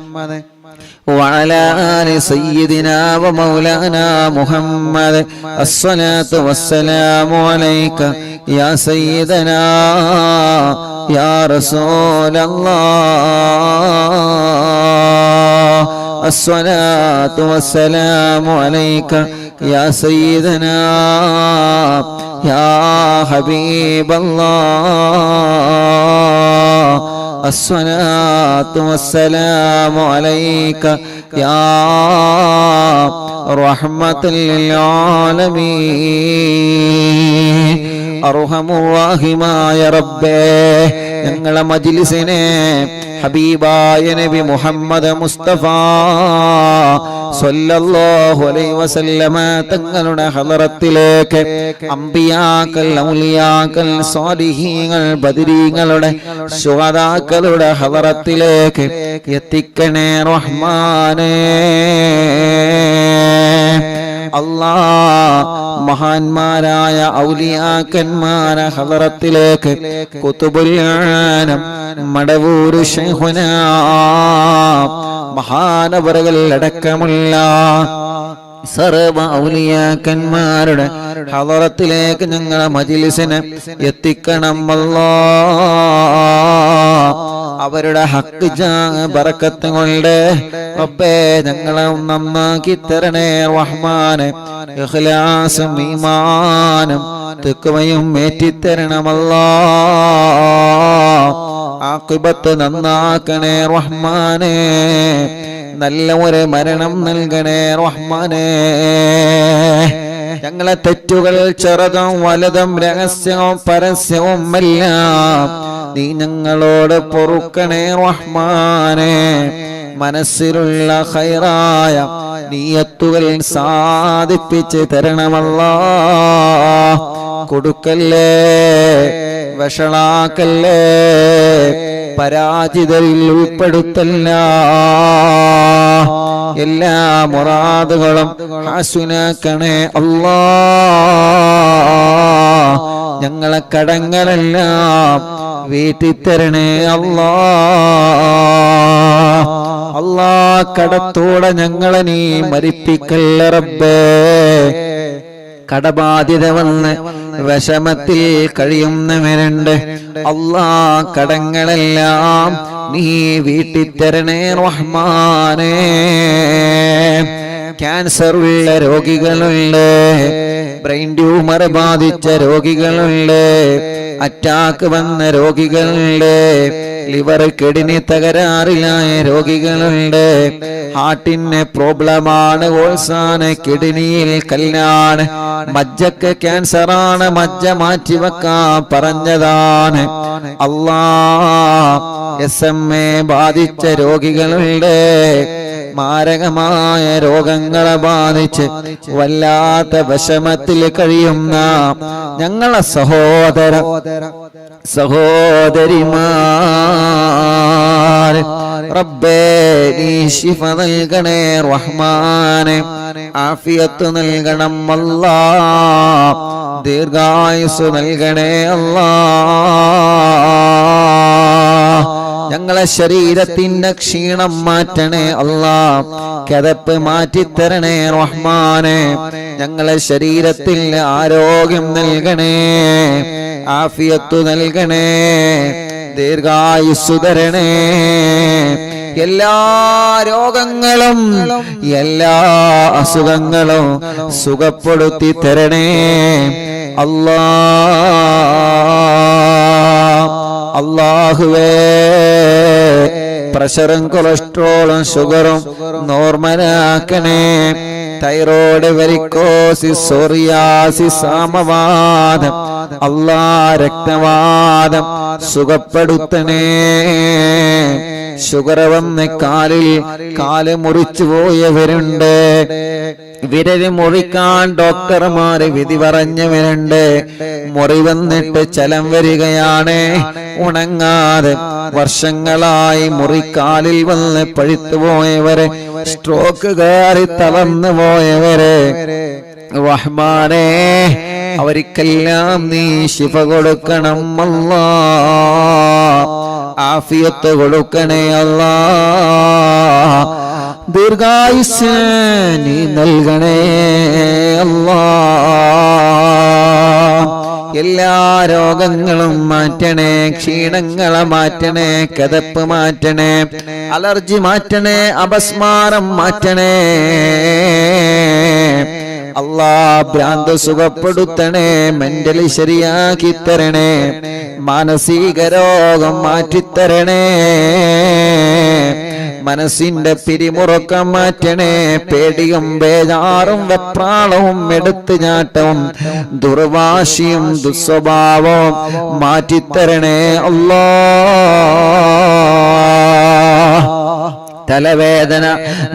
وعلى آل سيدنا ومولانا محمد الصلاة والسلام عليك يا سيدنا يا رسول الله الصلاة والسلام عليك يا سيدنا يا حبيب الله الصلاة والسلام عليك يا رحمة للعالمين അർഹമുറാഹിമായ റബ്ബേ ഞങ്ങളെ മജ്ലിസിനെ ഹബീബായ നബി മുഹമ്മദ് മുസ്തഫ സ്വല്ലല്ലാഹു അലൈഹി വസല്ലമ തങ്ങളുടെ ഹളറത്തിലേക്ക് അംബിയാക്കൾ ഔലിയാക്കൾ സ്വാലിഹീങ്ങൾ ബദരീങ്ങളുടെ ശുഹദാക്കളുടെ ഹളറത്തിലേക്ക് എത്തിക്കണേ റഹ്മാനേ അല്ലാഹ് മഹാന്മാരായ ഔലിയാക്കന്മാരെ ഹളറത്തിലേക്ക് കുതുബുൽ ആലം മടവൂർ ശൈഖുനാ മഹാനവറുകൾ അടക്കമുള്ള സർവ ഔലിയാക്കന്മാരുടെ ഹളറത്തിലേക്ക് ഞങ്ങളെ മജ്ലിസിനെ എത്തിക്കണം അല്ലാഹ് അവരുടെ ഹക്ക് ബറക്കത്ത് കൊണ്ട് റബ്ബേ ഞങ്ങളെ നന്നാക്കി തരണേ റഹ്മാനെ ഇഖ്ലാസും ഈമാനും തഖ്വയും ഏറ്റിത്തരണം അല്ലാഹ് ആഖിബത്ത് നന്നാക്കണേ റഹ്മാനെ നല്ല ഒരു മരണം നൽകണേ റഹ്മാനെ ഞങ്ങളെ തെറ്റുകൾ ചെറുതും വലുതും രഹസ്യവും പരസ്യവും എല്ലാം നീ ഞങ്ങളോട് പൊറുക്കണേ റഹ്മാനെ മനസ്സിലുള്ള ഖൈറായ നിയത്തുകൾ സാധിപ്പിച്ച് തരണമല്ലാഹ് കൊടുക്കല്ലേ വഷളാക്കല്ലേ പരാജിതരിൽ ഉൾപ്പെടുത്തല്ല എല്ലാ മുറാദുകളും ഹാസുനാക്കണേ അല്ലാഹ് ഞങ്ങളെ കടങ്ങളെല്ലാം വീട്ടിത്തരണേ അല്ലാഹ് അല്ലാഹ് കടത്തോടെ ഞങ്ങളെ നീ മരിപ്പിക്കല്ല റബ്ബേ കടബാധ്യത വന്ന് വിഷമത്തിൽ കഴിയുന്നവരുണ്ട് അല്ലാഹ് കടങ്ങളെല്ലാം നീ വീട്ടിത്തരണേ റഹ്മാനേ ക്യാൻസർ ഉള്ള രോഗികളുണ്ട് ബ്രെയിൻ ട്യൂമർ ബാധിച്ച രോഗികളുണ്ട് അറ്റാക്ക് വന്ന രോഗികളുണ്ട് ലിവർ കിഡ്നി തകരാറിലായ രോഗികളുണ്ട് ഹാർട്ടിന് പ്രോബ്ലമാണ് ഓൾസാണ് കിഡ്നിയിൽ കല്ലാണ് മജ്ജക്ക് ക്യാൻസറാണ് മജ്ജ മാറ്റിവെക്കാൻ പറഞ്ഞതാണ് അല്ലാഹ് SMA ബാധിച്ച രോഗികളുണ്ട് മാരകമായ രോഗങ്ങളെ ബാധിച്ച് വല്ലാത്ത വിഷമത്തിൽ കഴിയുന്ന ഞങ്ങളെ സഹോദരിമാർ റബ്ബേ നീ ശിഫ നൽകണേ റഹ്മാനെ ആഫിയത്ത് നൽകണം അല്ലാഹ് ദീർഘായുസ് നൽകണേ അല്ലാ. ഞങ്ങളെ ശരീരത്തിന്റെ ക്ഷീണം മാറ്റണേ അല്ലാ. കിതപ്പ് മാറ്റിത്തരണേ റഹ്മാനെ. ഞങ്ങളെ ശരീരത്തിൽ ആരോഗ്യം നൽകണേ, ആഫിയത്ത് നൽകണേ, ദീർഘായുസ് തരണേ. എല്ലാ രോഗങ്ങളും എല്ലാ അസുഖങ്ങളും സുഖപ്പെടുത്തി തരണേ അല്ലാ. അല്ലാഹുവേ, പ്രഷറും കൊളസ്ട്രോളും ഷുഗറും നോർമലാക്കണേ. തൈറോയ്ഡ്, വെരിക്കോസിസ്, സോറിയാസിസ്, ആമവാദം, അല്ലാ രക്തവാദം സുഖപ്പെടുത്തണേ. ഷുഗർ വന്ന് കാല് മുറിച്ചു പോയവരുണ്ട്, വിരല് മുറിക്കാൻ ഡോക്ടർമാര് വിധി പറഞ്ഞവരുണ്ട്. മുറി വന്നിട്ട് ചലം വരികയാണ്, ഉണങ്ങാതെ വർഷങ്ങളായി മുറിക്കാലിൽ വന്ന് പഴുത്തുപോയവരെ, സ്ട്രോക്ക് കയറി തളർന്നു പോയവരെ റഹ്മാനേ, അവർക്കെല്ലാം നീ ശിഫ കൊടുക്കണം അല്ലാ. ആഫിയത്ത് കൊടുക്കണേ അല്ലാ. ദീർഘായുസ് നീ നൽകണേ അല്ലാ. എല്ലാ രോഗങ്ങളും മാറ്റണേ, ക്ഷീണങ്ങളെ മാറ്റണേ, കിതപ്പ് മാറ്റണേ, അലർജി മാറ്റണേ, അപസ്മാരം മാറ്റണേ അല്ലാ. ഭ്രാന്ത് സുഖപ്പെടുത്തണേ, മെന്റലി ശരിയാക്കി തരണേ, മാനസിക രോഗം മാറ്റിത്തരണേ, മനസ്സിന്റെ പിരിമുറുക്കം മാറ്റണേ, പേടിയും ബേജാറും വെപ്രാളവും എടുത്തുചാട്ടവും ദുർവാശിയും ദുസ്വഭാവവും മാറ്റിത്തരണേ അല്ലാ. തലവേദന,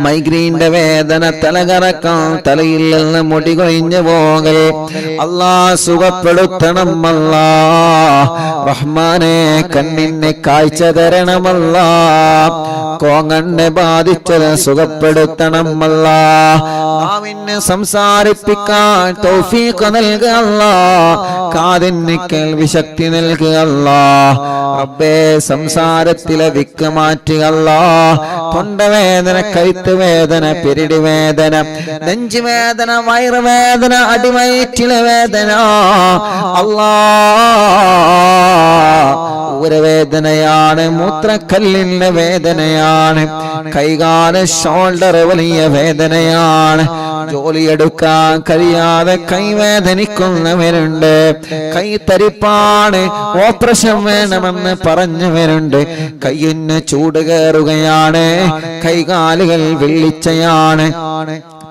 മൈഗ്രീന്റെ വേദന, തലകറക്കം, തലയിൽ നിന്ന് മുടി കൊഴിഞ്ഞു പോകൽ അല്ലാ സുഖപ്പെടുത്തണം അല്ലാ. റഹ്മാനെ, കണ്ണിന് കാഴ്ച തരണമല്ലാ. കോങ്ങണ്ണെ ബാധിച്ചത് സുഖപ്പെടുത്തണം അല്ലാ. നാവിന് സംസാരിപ്പിക്കാൻ തൗഫീഖ് നൽകുക അല്ലാ. കാതിന് കേൾവി ശക്തി നൽകുക അല്ലാ. റബ്ബേ, സംസാരത്തിലെ വിക്ക് മാറ്റുക അല്ലാ. തൊണ്ടവേദന, കഴുത്ത് വേദന, പെരിടി വേദന, നെഞ്ചുവേദന, വയറുവേദന, അടിവയറ്റിലെ വേദന അല്ലാ ഊരവേദനയാണ്, മൂത്രക്കല്ലിന്റെ വേദനയാണ്, കൈകാല ഷോൾഡർ വലിയ വേദനയാണ്, ജോലിയെടുക്കാൻ കഴിയാതെ കൈവേദനിക്കുന്നവരുണ്ട്, കൈ തരിപ്പാണ്, ഓപ്പറേഷൻ വേണമെന്ന് പറഞ്ഞവരുണ്ട്, കയ്യിന് ചൂട് കയറുകയാണ്, കൈകാലുകൾ വെള്ളിച്ചയാണ്,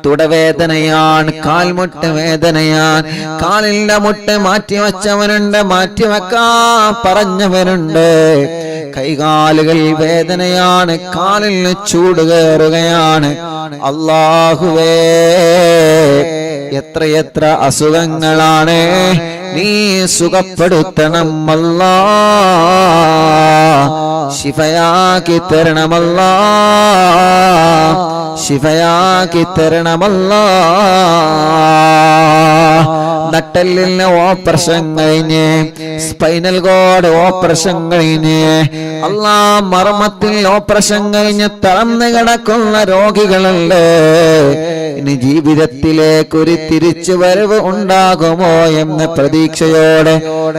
തുടവേദനയാണ്, കാൽമുട്ട് വേദനയാണ്, കാലിന്റെ മുട്ട് മാറ്റിവെച്ചവനുണ്ട്, മാറ്റിവെക്കാൻ പറഞ്ഞവരുണ്ട്, കൈകാലുകൾ വേദനയാണ്, കാലിന് ചൂട് കയറുകയാണ്. അല്ലാഹുവേ, എത്രയെത്ര അസുഖങ്ങളാണ്, നീ സുഖപ്പെടുത്തണം അല്ലാ. ശിഫയാക്കി തരണമല്ലാ, ശിഫയാക്കി തരണമല്ലാ. നട്ടെല്ലിന് ഓപ്പറേഷൻ കഴിഞ്ഞ്, സ്പൈനൽ കോഡ് ഓപ്പറേഷൻ കഴിഞ്ഞ്, അല്ലാ മർമ്മത്തിൽ ഓപ്പറേഷൻ കഴിഞ്ഞ് തളർന്നു കിടക്കുന്ന രോഗികളുണ്ട്. ഇനി ജീവിതത്തിലേക്ക് ഒരു തിരിച്ചു വരവ് ഉണ്ടാകുമോ എന്ന പ്രതീക്ഷയോടെ,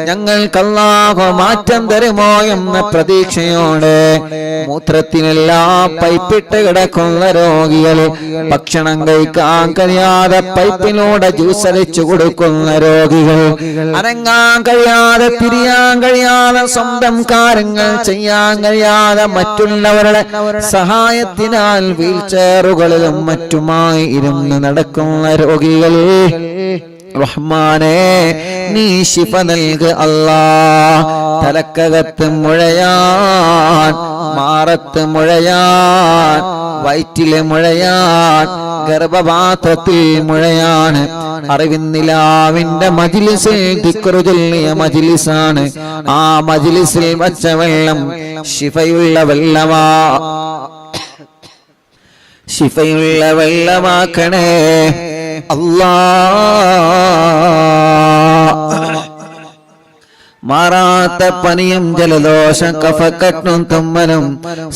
ഞങ്ങൾക്ക് അല്ലാഹു മാറ്റം തരുമോ എന്ന പ്രതീക്ഷയോടെ, മൂത്രത്തിനെല്ലാം പൈപ്പിട്ട് കിടക്കുന്ന രോഗികൾ, ഭക്ഷണം കഴിക്കാൻ കഴിയാതെ പൈപ്പിലൂടെ ജ്യൂസ് അടിച്ചു കൊടുക്കുന്ന രോഗികൾ, അനങ്ങാൻ കഴിയാതെ, തിരിയാൻ കഴിയാതെ, സ്വന്തം കാര്യങ്ങൾ ചെയ്യാൻ കഴിയാതെ, മറ്റുള്ളവരുടെ സഹായത്തിനാൽ വീൽ ചെയറുകളിലും മറ്റുമായി ഇരുന്ന് നടക്കുന്ന രോഗികൾ, റഹ്മാനേ, നീ ശിഫ നൽകുക അല്ലാ. തലക്കകത്ത് മുഴയാൻ, മാറത്ത് മുഴയാൻ, വയറ്റിലെ മുഴയാൻ, ഗർഭപാത്രത്തിൽ മുഴയാണ്, അറിവിന്നിലാവിന്റെ മജ്ലിസിൽ ദിക്റ് ചൊല്ലിയ മജ്ലിസാണ്, ആ മജ്ലിസിൽ വച്ച വെള്ളം ശിഫയുള്ള വെള്ളമാ, ശിഫയുള്ള വെള്ളമാക്കണേ അല്ലാ. മാറാത്ത പനിയും ജലദോഷം കഫക്കെട്ടും തുമ്മലും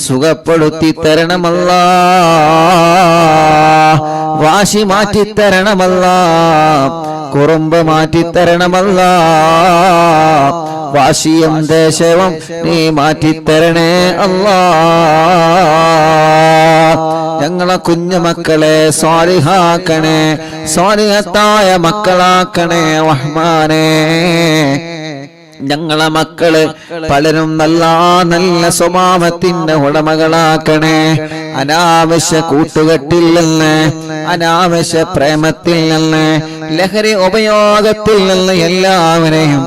സുഖപ്പെടുത്തി തരണമല്ലാ. വാശി മാറ്റിത്തരണമല്ലാ. കുറുമ്പ് മാറ്റിത്തരണമല്ലാ. വാശിയും ദേശവും നീ മാറ്റിത്തരണേ അല്ലാ. ഞങ്ങളെ കുഞ്ഞുമക്കളെ സ്വാലിഹാക്കണേ, സ്വാലിഹത്തായ മക്കളാക്കണേ റഹ്മാനേ. ഞങ്ങളെ മക്കള് പലരും നല്ല നല്ല സ്വഭാവത്തിന്റെ ഉടമകളാക്കണേ. അനാവശ്യ കൂട്ടുകെട്ടിൽ നിന്ന്, അനാവശ്യ പ്രേമത്തിൽ നിന്ന്, ലഹരി ഉപയോഗത്തിൽ നിന്ന് എല്ലാവരെയും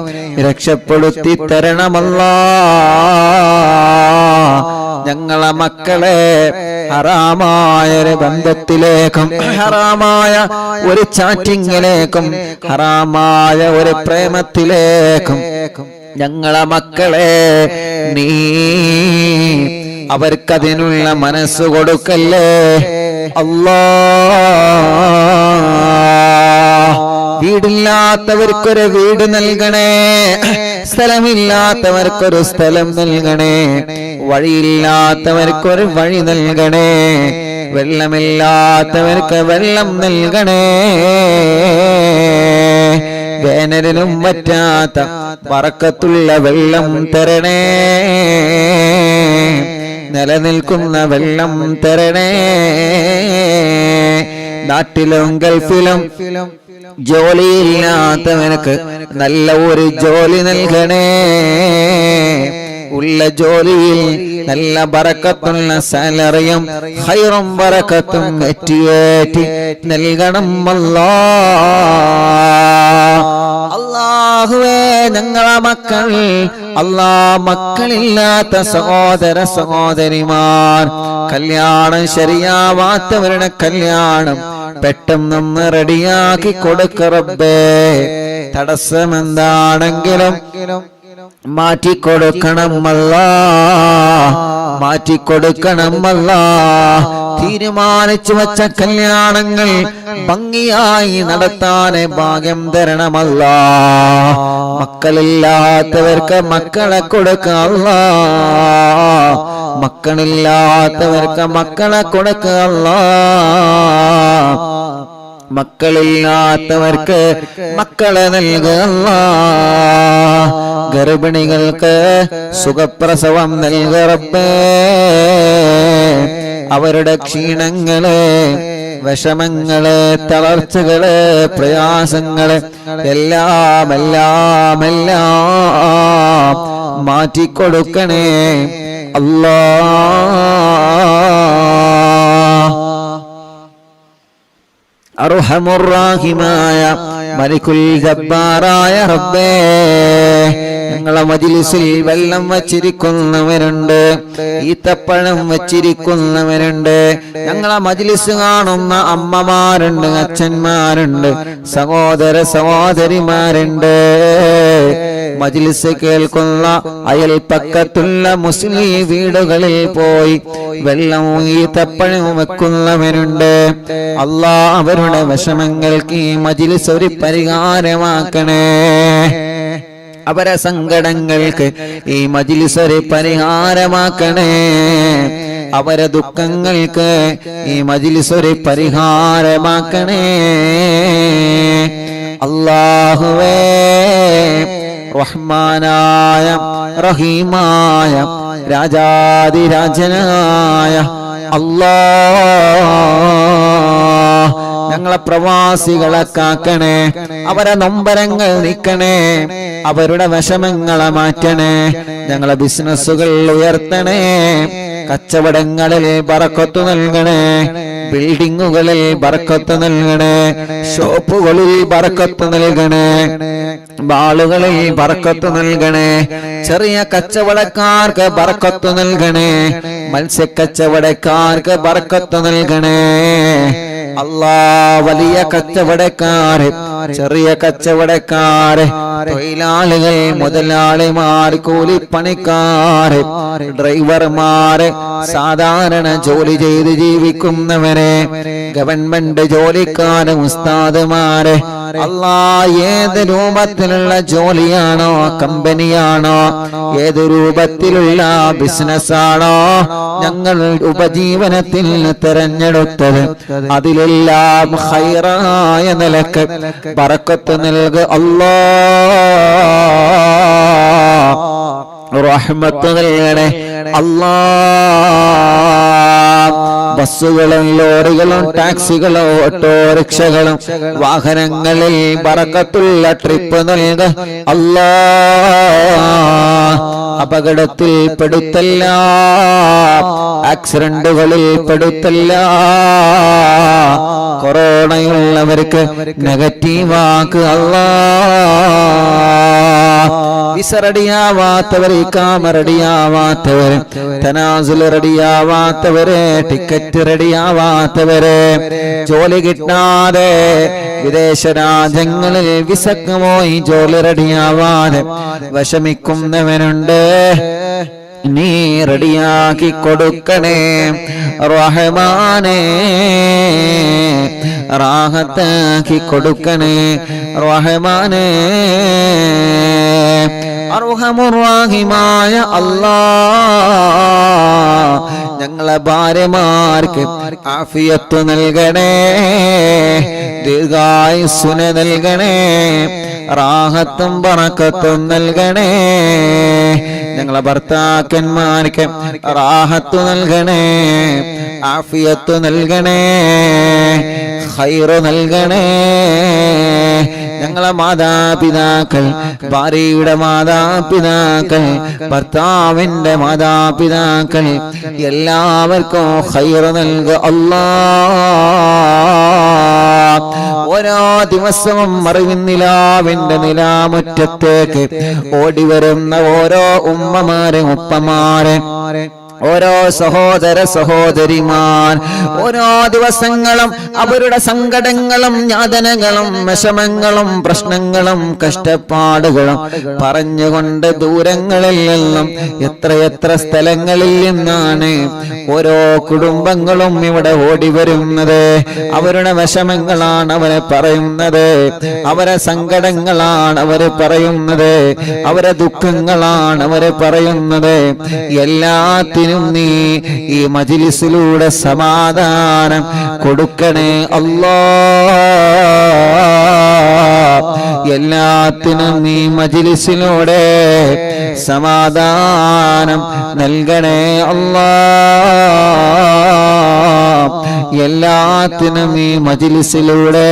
രക്ഷപ്പെടുത്തി തരണമല്ലാ. ഞങ്ങളെ മക്കളെ ഹറാമായ ഒരു ബന്ധത്തിലേക്കും, ഹറാമായ ഒരു ചാറ്റിങ്ങിലേക്കും, ഹറാമായ ഒരു പ്രേമത്തിലേക്കും ഞങ്ങളെ മക്കളെ നീ അവർക്കതിനുള്ള മനസ്സ് കൊടുക്കല്ലേ അല്ലാ. വീടില്ലാത്തവർക്കൊരു വീട് നൽകണേ, സ്ഥലമില്ലാത്തവർക്കൊരു സ്ഥലം നൽകണേ, വഴിയില്ലാത്തവർക്കൊരു വഴി നൽകണേ, വെള്ളമില്ലാത്തവർക്ക് വെള്ളം നൽകണേ. വേനലിനും പറ്റാത്ത ബറക്കത്തുള്ള വെള്ളം തരണേ, നിലനിൽക്കുന്ന വെള്ളം തരണേ. നാട്ടിലും ഗൾഫിലും ജോലിയില്ലാത്തവനക്ക് നല്ല ഒരു ജോലി നൽകണേ. ഉള്ള ജോലിയിൽ നല്ല ബറക്കത്തുള്ള സാലറിയും ഖൈറും ബറക്കത്തും ഏറ്റി നൽകണം അല്ലാ. അല്ലാഹുവേ, ഞങ്ങളെ മക്കൾ, അല്ലാ, മക്കളില്ലാത്ത സഹോദര സഹോദരിമാർ, കല്യാണം ശരിയാവാത്തവരുടെ കല്യാണം പെട്ടെന്ന് റെഡിയാക്കി കൊടുക്ക റബ്ബേ. തടസ്സമെന്താണെങ്കിലും മാറ്റിക്കൊടുക്കണം അല്ലാ, മാറ്റിക്കൊടുക്കണം അല്ലാ. തീരുമാനിച്ചു വച്ച കല്യാണങ്ങൾ ഭംഗിയായി നടത്താൻ ഭാഗ്യം തരണമല്ലാ. മക്കളില്ലാത്തവർക്ക് മക്കളെ കൊടുക്കുക അല്ലാ, മക്കളില്ലാത്തവർക്ക് മക്കളെ കൊടുക്കുക അല്ലാ. മക്കളില്ലാത്തവർക്ക് മക്കളെ നൽകുക അല്ലാ. ഗർഭിണികൾക്ക് സുഖപ്രസവം നൽകുക റബ്ബേ. അവരുടെ ക്ഷീണങ്ങള്, വിഷമങ്ങള്, തളർച്ചകള്, പ്രയാസങ്ങള് എല്ലാം എല്ലാം എല്ലാം മാറ്റിക്കൊടുക്കണേ അല്ലാ. അർഹമുർറാഹിമായ മലിക്കുൽ ജബ്ബാറായ റബ്ബേ, ഞങ്ങളെ മജ്ലിസിൽ വെള്ളം വച്ചിരിക്കുന്നവരുണ്ട്, ഈത്തപ്പഴം വച്ചിരിക്കുന്നവരുണ്ട്, ഞങ്ങളെ മജ്ലിസ് കാണുന്ന അമ്മമാരുണ്ട്, അച്ഛന്മാരുണ്ട്, സഹോദര സഹോദരിമാരുണ്ട്. മജ്ലിസ് കേൾക്കുന്ന അയൽപ്പക്കത്തുള്ള മുസ്ലിം വീടുകളിൽ പോയി വെള്ളം ഈത്തപ്പഴം വെക്കുന്നവരുണ്ട്. അല്ലാ, അവരുടെ വിഷമങ്ങൾക്ക് ഈ മജ്ലിസ് ഒരു പരിഹാരമാക്കണേ. അവരെ സങ്കടങ്ങൾക്ക് ഈ മജ്ലിസ് ഒരു പരിഹാരമാക്കണേ. അവരെ ദുഃഖങ്ങൾക്ക് ഈ മജ്ലിസ് ഒരു പരിഹാരമാക്കണേ. അല്ലാഹുവേ, റഹ്മാനായ റഹീമായ രാജാതിരാജനായ അല്ലാഹ്, ഞങ്ങളെ പ്രവാസികളെ കാക്കണേ. അവരെ നൊമ്പരങ്ങൾ നീക്കണേ, അവരുടെ വിഷമങ്ങളെ മാറ്റണേ. ഞങ്ങളെ ബിസിനസ്സുകൾ ഉയർത്തണേ, കച്ചവടങ്ങളിൽ ബറക്കത്ത് നൽകണേ, ബിൽഡിങ്ങുകളിൽ ബറക്കത്ത് നൽകണേ, ഷോപ്പുകളിൽ ബറക്കത്ത് നൽകണേ, ബാളുകളിൽ ബറക്കത്ത് നൽകണേ, ചെറിയ കച്ചവടക്കാർക്ക് ബറക്കത്ത് നൽകണേ, മത്സ്യക്കച്ചവടക്കാർക്ക് ബറക്കത്ത് നൽകണേ. അല്ലാ, വലിയ കച്ചവടക്കാര്, ചെറിയ കച്ചവടക്കാര്, തൊഴിലാളികൾ, മുതലാളിമാർ, കൂലിപ്പണിക്കാര്, ഡ്രൈവർമാര്, സാധാരണ ജോലി ചെയ്ത് ജീവിക്കുന്നവരെ, ഗവൺമെന്റ് ജോലിക്കാര്, ഉസ്താദുമാര്, അല്ലാ ഏത് രൂപത്തിലുള്ള ജോലിയാണോ കമ്പനിയാണോ ഏത് രൂപത്തിലുള്ള ബിസിനസ്സാണോ ഞങ്ങൾ ഉപജീവനത്തിൽ തിരഞ്ഞെടുത്തത് അതിലെല്ലാം ഖൈറായ നിലക്ക് ബറക്കത്ത് നൽകുക അല്ലാ റഹ്മത്ത് നൽകണേ അല്ലാ ബസ്സുകളും ലോറികളും ടാക്സികളും ഓട്ടോറിക്ഷകളും വാഹനങ്ങളിൽ ബറക്കത്തുള്ള ട്രിപ്പ് നൽകുക അല്ലാ അപകടത്തിൽ പെടുത്തല്ല ആക്സിഡന്റുകളിൽ പെടുത്തല്ല കൊറോണയുള്ളവർക്ക് നെഗറ്റീവാക്ക് അല്ലാ വിസ റെഡിയാവാത്തവരെ ഇഖാമ റെഡിയാവാത്തവരെ തനാസുൽ റെഡിയാവാത്തവരെ ടിക്കറ്റ് റെഡിയാവാത്തവരെ ജോലി കിട്ടാതെ വിദേശ രാജ്യങ്ങളിൽ വിസക്ക് പോയി ജോലി റെഡിയാവാതെ വിഷമിക്കുന്നവനുണ്ട് നീ റെഡിയാക്കി കൊടുക്കണേ റഹ്മാനേ റാഹത്താക്കി കൊടുക്കണേ റഹ്മാനേ അർഹമുർ റഹീമായ അല്ലാഹ് ഞങ്ങളെ ഭാര്യമാർക്ക് ആഫിയത്ത് നൽകണേ ദീർഘായുസ്സുന നൽകണേ റാഹത്തും ബറക്കത്തും നൽകണേ ഞങ്ങളെ ഭർത്താക്കന്മാർക്ക് റാഹത്ത് നൽകണേ ആഫിയത്ത് നൽകണേ ഖൈറ് നൽകണേ ഞങ്ങളെ മാതാപിതാക്കൾ ഭാര്യയുടെ മാതാപിതാക്കൾ ഭർത്താവിന്റെ മാതാപിതാക്കൾ എല്ലാവർക്കും ഖൈറ് നൽകുക അല്ലാഹ് ഓരോ ദിവസവും അറിവിന്നിലാവിന്റെ നിലാമുറ്റത്തേക്ക് ഓടി വരുന്ന ഓരോ ഉമ്മമാരെ ഉപ്പമാരെ ഓരോ സഹോദര സഹോദരിമാർ ഓരോ ദിവസങ്ങളും അവരുടെ സങ്കടങ്ങളും യാതനകളും വിഷമങ്ങളും പ്രശ്നങ്ങളും കഷ്ടപ്പാടുകളും പറഞ്ഞുകൊണ്ട് ദൂരങ്ങളിൽ നിന്നും എത്രയെത്ര സ്ഥലങ്ങളിൽ നിന്നാണ് ഓരോ കുടുംബങ്ങളും ഇവിടെ ഓടി വരുന്നത് അവരുടെ വിഷമങ്ങളാണ് അവരെ പറയുന്നത് അവരെ സങ്കടങ്ങളാണ് അവരെ പറയുന്നത് അവരെ ദുഃഖങ്ങളാണ് അവരെ പറയുന്നത് എല്ലാത്തിനും നീ ഈ മജ്‌ലിസിലൂടെ സമാധാനം കൊടുക്കണേ അല്ലാഹ് എല്ലാത്തിനും നീ മജ്‌ലിസിലൂടെ സമാധാനം നൽകണേ അല്ലാഹ് എല്ലാത്തിനും നീ മജ്‌ലിസിലൂടെ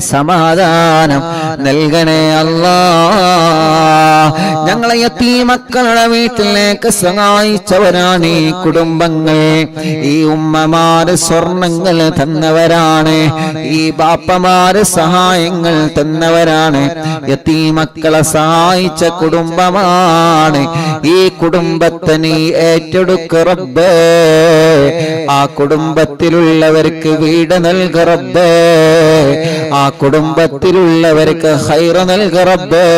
സമാധാനം നൽകണേ അല്ലാഹ് ഞങ്ങളെ യതീമക്കളുടെ വീട്ടിലേക്ക് സഹായിച്ചവരാണ് ഈ കുടുംബങ്ങൾ ഈ ഉമ്മമാര് സ്വർണങ്ങൾ തന്നവരാണ് ഈ ബാപ്പമാര് സഹായങ്ങൾ തന്നവരാണ് യതീമക്കളെ സഹായിച്ച കുടുംബമാണ് ഈ കുടുംബത്തെ നീ ഏറ്റെടുക്ക് റബ്ബേ ആ കുടുംബത്തിലുള്ളവർക്ക് വീട് നൽക റബ്ബേ ആ കുടുംബത്തിലുള്ളവർക്ക് ഖൈറ് നൽക റബ്ബേ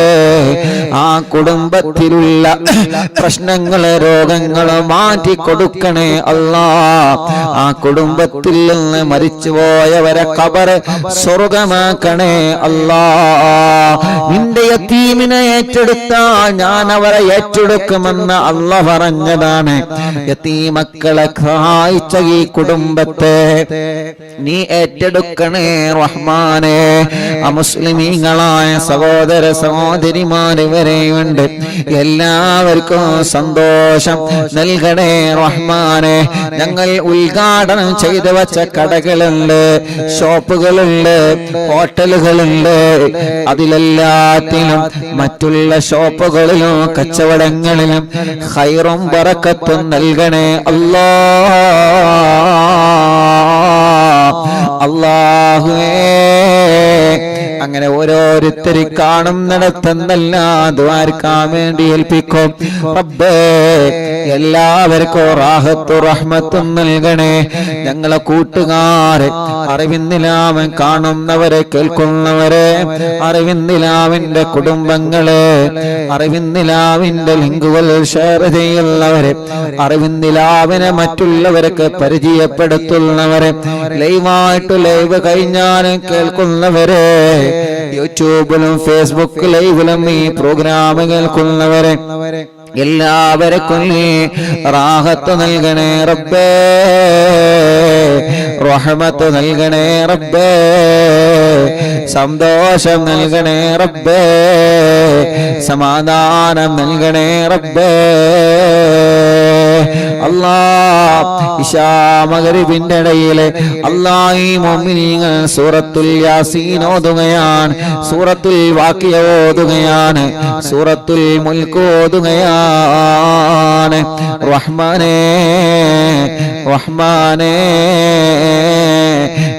ആ കുടുംബത്തിലുള്ള പ്രശ്നങ്ങളെ രോഗങ്ങളെ മാറ്റി കൊടുക്കണേ അല്ലാഹ് ആ കുടുംബത്തിൽ നിന്ന് മരിച്ചുപോയവരെ ഖബർ സ്വർഗ്ഗമാക്കണേ അല്ലാഹ് നിന്റെ യതീമിനെ ഏറ്റെടുത്താൽ ഞാൻ അവരെ ഏറ്റെടുക്കുമെന്ന് അല്ലാഹ് പറഞ്ഞതാണ് യതീമക്കളെ സഹായിച്ച ഈ കുടുംബത്തെ നീ ഏറ്റെടുക്കണേ റഹ്മാനേ അമുസ്ലിമീങ്ങളായ സഹോദര സഹോദരിമാര് വരെയുണ്ട് എല്ലാവർക്കും സന്തോഷം നൽകണേ റഹ്മാനെ ഞങ്ങൾ ഉദ്ഘാടനം ചെയ്തു വച്ച കടകളുണ്ട് ഷോപ്പുകളുണ്ട് ഹോട്ടലുകളുണ്ട് അതിലെല്ലാത്തിലും മറ്റുള്ള ഷോപ്പുകളിലും കച്ചവടങ്ങളിലും ഖൈറും ബറക്കത്തും നൽകണേ അല്ലാഹുവേ അങ്ങനെ ഓരോരുത്തരെ കാണുന്നിടത്തെന്നെല്ലാം ദ്വാരക്കാൻ വേണ്ടി ഏൽപ്പിക്കും. റബ്ബേ എല്ലാവർക്കും റാഹത്തും റഹ്മത്തും നൽകണേ. ഞങ്ങളെ കൂട്ടുകാരെ, അറിവിന്ദിലാവൻ കാണുന്നവരെ, കേൾക്കുന്നവരെ, അറിവിന്ദിലാവിന്റെ കുടുംബങ്ങളെ, അറിവിന്ദിലാവിന്റെ ലിങ്കുകൾ ഷെയർ ചെയ്യുന്നവരെ, അറിവിന്ദിലാവിനെ മറ്റുള്ളവർക്ക് പരിചയപ്പെടുത്തുന്നവരെ, ലൈവായിട്ട് ലൈവ് കഴിഞ്ഞാലും കേൾക്കുന്നവരെ, യൂട്യൂബിലും ഫേസ്ബുക്ക് ലൈവിലും ഈ പ്രോഗ്രാം കേൾക്കുന്നവരെ, എല്ലാവർക്കും റാഹത്ത് നൽകണേ റബ്ബേ, റഹ്മത്ത് നൽകണേ റബ്ബേ, സന്തോഷം നൽകണേ റബ്ബേ, സമാധാനം നൽകണേ റബ്ബേ. അല്ലാഹ് ഇശാ മഗ്രിബിന്റെ ഇടയിലെ അല്ലാഹ് ഈ മുഅ്മിനീങ്ങൾ സൂറത്തുൽ യാസീൻ ഓതുകയാണ്, സൂറത്തുൽ വാഖിയ ഓതുകയാണ്, സൂറത്തുൽ മുൽക്ക് ഓതുകയാണ്. റഹ്മാനേ റഹ്മാനേ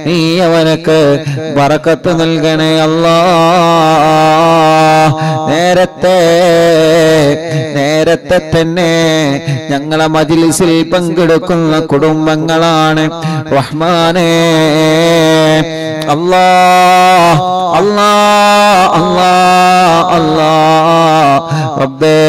നീ അവനക്ക് ബറക്കത്ത് നൽകണേ അല്ലാഹ്. നേരത്തെ തന്നെ ഞങ്ങളെ മജ്ലിസിൽ പങ്കെടുക്കുന്ന കുടുംബങ്ങളാണ് റഹ്മാനേ. അല്ലാഹ് അല്ലാഹ് അല്ലാഹ് അല്ലാഹ് റബ്ബേ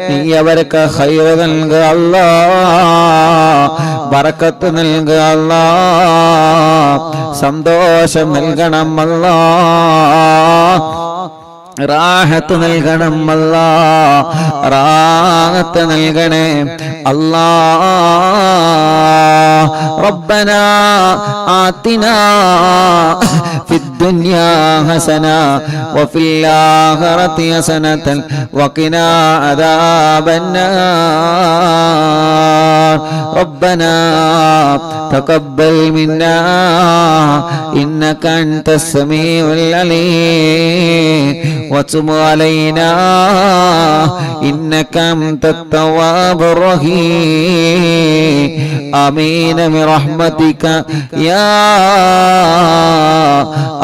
നീ അവർക്ക് ഖൈർ നൽകുക അല്ലാഹ്, ബറക്കത്ത് നൽകുക അല്ലാഹ്, സന്തോഷം നൽകണം അല്ലാഹ്, റാഹത്ത് നൽകണം അല്ലാഹ്, റാഹത്ത് നൽകണേ അല്ലാഹ്. റബ്ബനാ ആതിനാ ഫിദ്ദുനിയാ ഹസന വഫിൽ ആഖിറതി ഹസനതൻ വഖിനാ അദാബന്നാർ. റബ്ബനാ തഖബ്ബൽ മിന്നാ ഇന്നക അൻതസ് സമീഉൽ അലീം وتب علينا إنك أنت التواب الرحيم. آمين برحمتك يا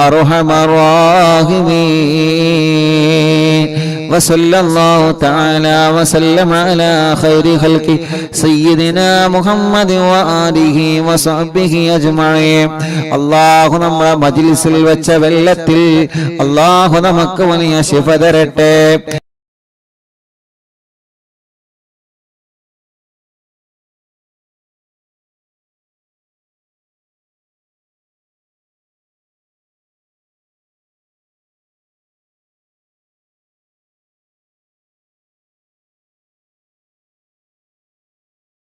أرحم الراحمين. وصلى الله تعالى وسلم على خير خلق سيدنا محمد وآله وصحبه أجمعين. അല്ലാഹു നമ്മുടെ മജ്ലിസിൽ വെച്ച വെള്ളത്തിൽ അല്ലാഹു നമുക്ക് വലിയ ശിഫ തരട്ടെ.